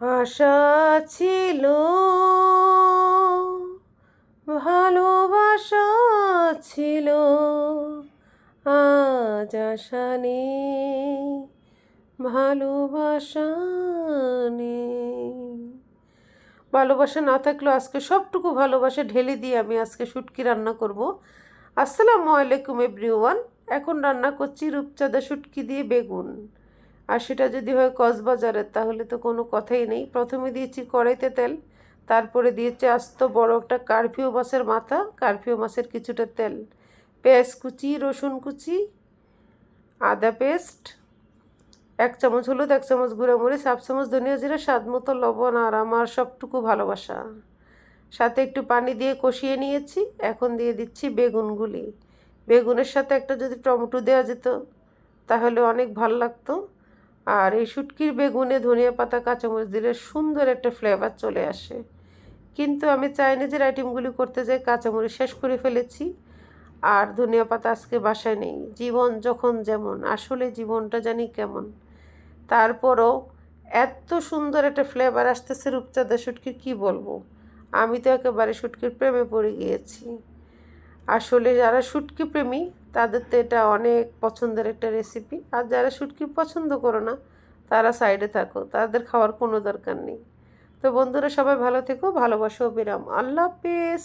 আশা ছিল, ভালোবাসা ছিল, আজ আশা নেই, ভালোবাসা নেই। ভালোবাসা না থাকলেও আজকে সবটুকু ভালোবাসা ঢেলে দিয়ে আমি আজকে শুটকি রান্না করব। আসসালামু আলাইকুম এভরিওয়ান। এখন রান্না করছি রূপচাঁদা শুটকি দিয়ে বেগুন। আর সেটা যদি হয় কক্সবাজারের তাহলে তো কোনো কথাই নেই। প্রথমে দিয়েছি কড়াইতে তেল, তারপরে দিয়েছি আস্ত বড় একটা কার্ফিউ মাছের মাথা, কার্ফিউ মাছের কিছুটা তেল, পেঁয়াজ কুচি, রসুন কুচি, আদা পেস্ট, 1 চামচ হলুদ, 1 চামচ গুঁড়ামরিচ, 1/2 চামচ ধনিয়া জিরা, স্বাদ মতো লবণ আর আমার সবটুকু ভালোবাসা। সাথে একটু পানি দিয়ে কষিয়ে নিয়েছি। এখন দিয়ে দিচ্ছি বেগুনগুলি। বেগুনের সাথে একটা যদি টমেটো দেওয়া যেত তাহলে অনেক ভালো লাগতো। আর এই শুটকির বেগুনে ধনিয়া পাতা কাঁচামরিচ দিলে সুন্দর একটা ফ্লেভার চলে আসে। কিন্তু আমি চাইনিজের আইটেমগুলি করতে যাই কাঁচামরিচ শেষ করে ফেলেছি, আর ধনিয়া পাতা আজকে বাসায় নেই। জীবন যখন যেমন, আসলে জীবনটা জানি কেমন। তারপরও এত সুন্দর একটা ফ্লেভার আসতেছে রূপচাঁদা শুটকির, কী বলবো। আমি তো একেবারে শুটকির প্রেমে পড়ে গিয়েছি। আসলে যারা শুটকি প্রেমী তাদের তো এটা অনেক পছন্দের একটা রেসিপি, আর যারা শুটকি পছন্দ করো না তারা সাইডে থাকো, তাদের খাওয়ার কোনো দরকার নেই। তো বন্ধুরা, সবাই ভালো থেকো, ভালোবাসো, বিরাম, আল্লাহ হাফেজ।